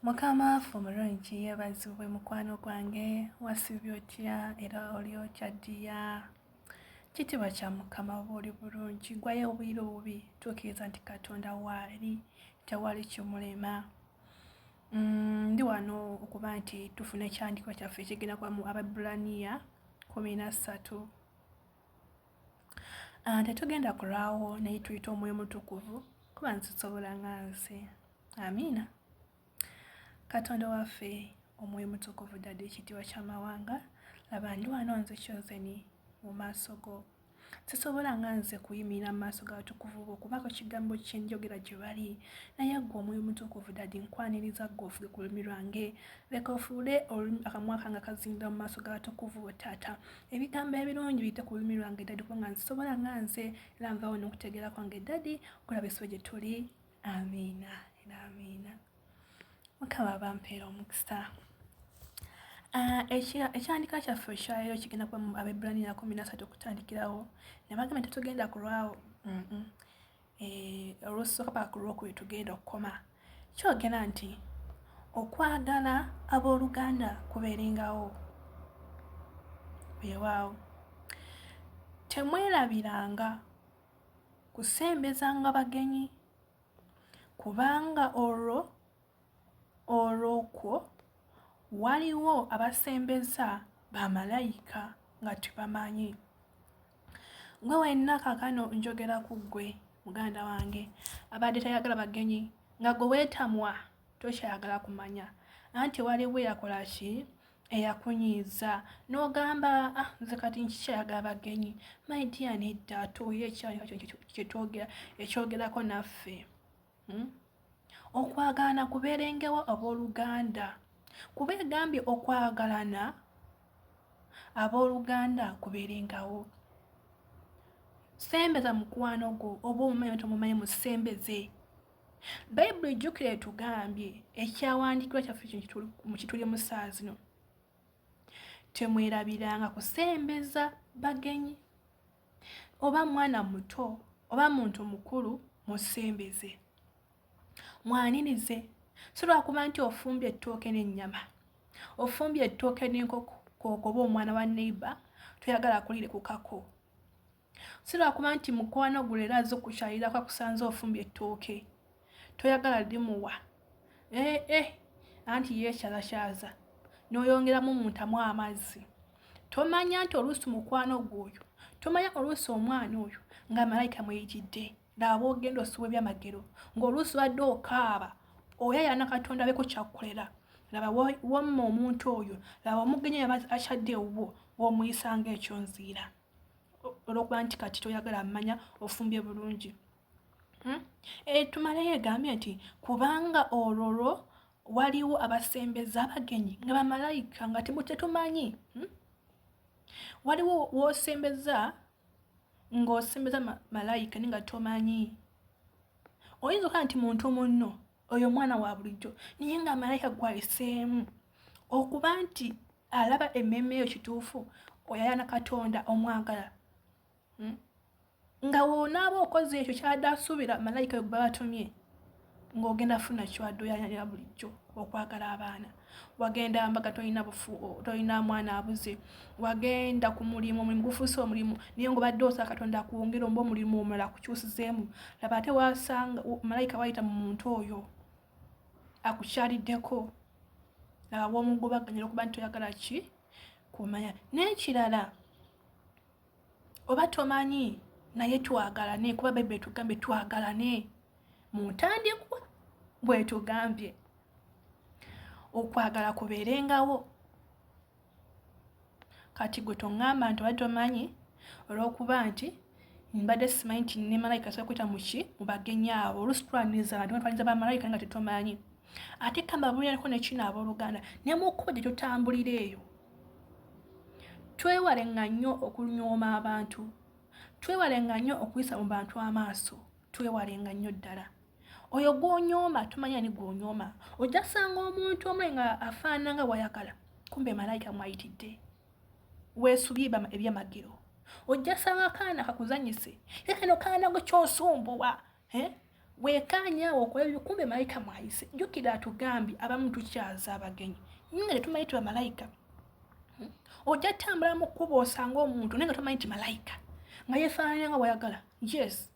Mukama omulungi yeebazibwe mukwano gwange wasibye otya era oli otya ddiya. Kitiibwa kya Mukama bw'oli bulungi gwayo obwire obubi tukkiriza nti Katonda waali tewali kimulema. Ndi wano okuba nti tufuna ekyandiko kyaffe ekigenda kuba mu Abaebbulaniya 13. Tetugenda kulwawo naye tuyita Omwoyo Mutukuvu kuba nzisobola nga nze. Amiina. Katonda waffe Omwoyo Mutukuvu ddadde ekitiibwa ky'amawanga, laba ndi wano nze Kyozeni mu maaso go. Sisobola nga nze kuyimirira mu maaso g'abatukuvu bo okubaako kigambo kye njogera gye bali, naye ggwe Omwoyo Mutukuvu ddadde nkwaniriza ggwe ofuge ku lulimi lwange, leka ofuule akamwa kange akazingira mu maaso g'abatukuvu bo Taata. Ebigambo ebirungi biyite ku lulimi lwange ddadde kubanga nzisobola nga nze era nvaawo n'okutegeera kwange ddadde kulaba essobe gye tuli. Amiina era amiina. Mukama bampeera omukisa. Ekyandika kyaffe ekyaleero kigenda kuba mu Abaebbulaniya 13 okutandikirawo. Nabagamba tetugenda kulwawo. Olusooka paka ku lwokubiri tugenda okukoma. Kyogera nti okwagala abooluganda kubeerengawo. Weewaawo. Temwerabiranga kusembezanga bagenyi kubanga olwokwo waliwo abasembeza bamalayika nga tubamanyi. Gwe wenna kaakano njogera ku ggwe muganda wange abadde tayagala bagenyi nga gwe weetamwa tokyayagala kumanya anti waliwo eyakola ki eyakunyiiza n'ogamba nze kati nkikyayagala bagenyi. My dear nedda atuuye ekyandika ekyogerako naffe. Okwagalana kubeerengewo abooluganda. Kuba egambye okwagalana abooluganda kubeerengawo. Sembeza mukwano gwo oba omumanyi oba tomumanyi musembeze. Bayibuli ejjukira etugambye ekyawandiikibwa kyaffe mu kituli mu ssaawa zino. Temwerabiranga kusembeza bagenyi. Oba mwana muto oba muntu mukulu musembeze. Mwanirize. Si lwakuba nti ofumbye ettooke n'ennyama, ofumbye ettooke n'enkoko oba omwana wa neighbor toyagala kulire ku kako. Si lwakuba nti mukwano gwo leero azze okukyalirako akusanze ofumbye ettooke toyagala limuwa. Anti yeekyalakyaza n'oyongeramu mu ntamu amazzi. Tomanya nti oluusi mukwano gw'oyo, tomanya oluusi omwana oyo nga malayika mweyitidde laba bw'ogenda osiwa ebyamagero ng'oluusi badde okaaba oyayana Katonda abeeko kyakkolera. Laba wamma omuntu oyo, laba omugenyi yaba akyadde ewuwo bw'omuyisanga ekyonziira olw'okuba nti kati toyagala mmanya ofumbye bulungi. Tumaleyo egambye nti kubanga olwo waliwo abasembeza abagenyi nga bamalayika nga tetumanyi. Waliwo w'osembeza ng'osembeza malayika naye nga tomanyi. Oyinza okuba nti muntu munno oyo mwana wa bulijjo naye nga malayika gwayiseemu okuba nti alaba emmeeme eyo kituufu oyayana Katonda omwagala. Nga woonaaba okoze ekyo kyadde asuubira malayika gwe babatumye ng'ogenda funa kiwadde oyayanira bulijjo okwagala abaana. Wagenda mbaga tolina mwana abuze, wagenda ku mulimu gufuuse omulimu naye ng'obadde osaba Katonda akwongere omba omulimu omulala akukyusizeemu, laba ate wasanga malayika wayita mu muntu oyo akukyaliddeko. Laba w'omugobaganyira okuba nti toyagala ki kumanya. N'ekirala oba tomanyi naye twagalane kuba Bayibuli etugambye twagalane mu ntandikwa bw'etugambye okwagala kubeerengawo. Kati gwe toŋŋamba nti oba tomanyi olw'okuba nti mbadde simanyi nti ne malayika asobola kuyita mu ki mu bagenyi abo. Oluusi twaniriza abantu twaniriza bamalayika nga tetumanyi. Ate kamba bulirako ne kino abooluganda ne mu kkubo gye tutambulira eyo twewalenga nnyo okunyooma abantu, twewalenga nnyo okuyisa mu bantu amaaso, twewalenga nnyo ddala. Oyo gw'onyooma tomanya ni gw'onyooma. Ojja kusanga omuntu omule nga afaanana nga wayagala kumbe malayika mwayitidde weesubye ebyamagero. Ojja kusanga akaana kakuzanyise ye kano kaana gwe kyosumbuwa wekanya okola kumbe malayika mwayise jukira atugambye abamu tukyaza abagenyi nga tumanyi tuba malayika ojja tambula mu kkubo osanga omuntu naye nga tomanyi nti malayika nga yefaananya nga wayagala yes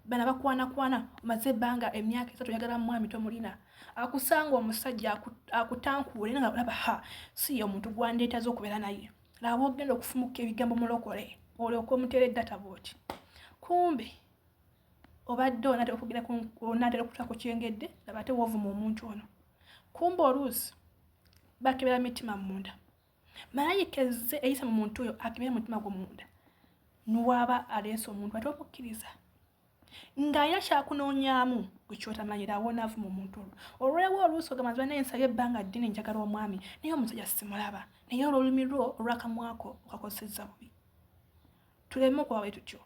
bana bakwana omaze ebbanga emyaka 3 oyagala mwami tomulina akusanga omusajja akutankuule nga olaba si omuntu gwandeetaze okubeera naye laba ogenda okufumuka ebigambo mulokole olyoka omuteeredde tabooti kumbe obadde onatera okutuuka ku kyengedde laba ate woovuma omuntu ono kumbe oluusi bakebera mitima munda malayika ezze eyisa mu muntu oyo akebera mutima gw'omunda niwaba aleese omuntu ate omukkiriza ng'ayina kyakunoonyaamu gwe kyotamanyira awonaavu mu muntu olwo olwewo oluusi ogamanzi banaye nsabye ebbanga ddene njagala omwami naye omusajja simulaba naye olulimi lwo olwakamwako okakozesezza bubi tuleme okuba bwe tutyo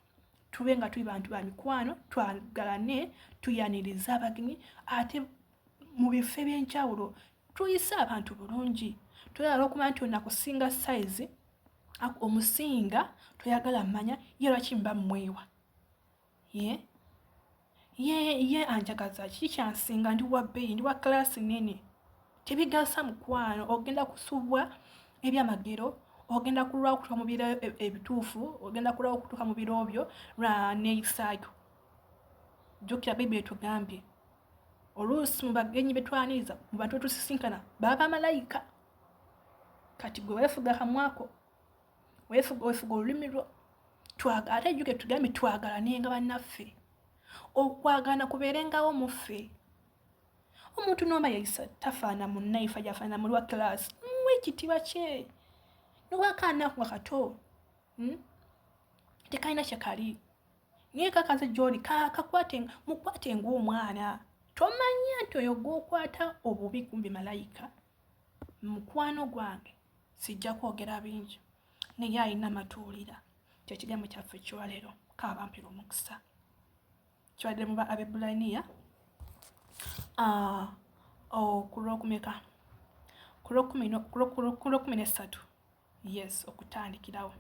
tube nga tuli bantu ba mikwano twagalane tuyaniriza abagenyi ate mu bifo eby'enjawulo tuyise abantu bulungi tuyagala okumanya nti onakusinga sayizi omusinga toyagala mmanya ye lwaki mba mmwewa ye anjagaza kiki kyansinga ndi wa bbeeyi ndi wa kalaasi nene tebigasa mukwano ogenda kusubwa ebyamagero ogenda kulwa okutuuka mu biro ebituufu ogenda kulwa okutuuka mu biro byo lwa neeyisaayo jjukira bayibuli etugambye oluusi mu bagenyi betwaniriza mu bantu betusisinkana baba malayika kati gwe weefuga akamwako weefuga olulimi lwo ate ejjuke tugambye twagalanenga bannaffe okwagana kubeerengawo mu ffe omuntu nooma yayisa tafaana munnaifa gyafaana muli wa kalaasi muwe ekitiibwa kye nowakaanaku nga kato tekalina kyekali naye kakaze gy'oli mukwate ng'omwana tomanya nti oyo gw'okwata obubi kumbi malayika mukwano gwange sijja kwogera bingi naye alina matuulira kyekigambo kyaffe kyolero kabampira omukisa kiwadde mu Abebulaniya ku lw'okumi yes okutandikirawo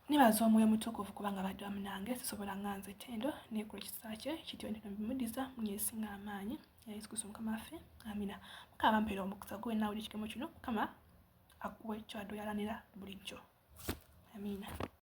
nibaza omwoyo mutukuvu kubanga badde wamu nange sisobola nganze tendo nekola ekisa kye kityo bimudiza munyesinga amaanyi Yesu Kristo mukama waffe amina mukama mpeera omukisa gwe nawe ekikemo kino mukama akuwe kyadde oyalanira bulijjo amina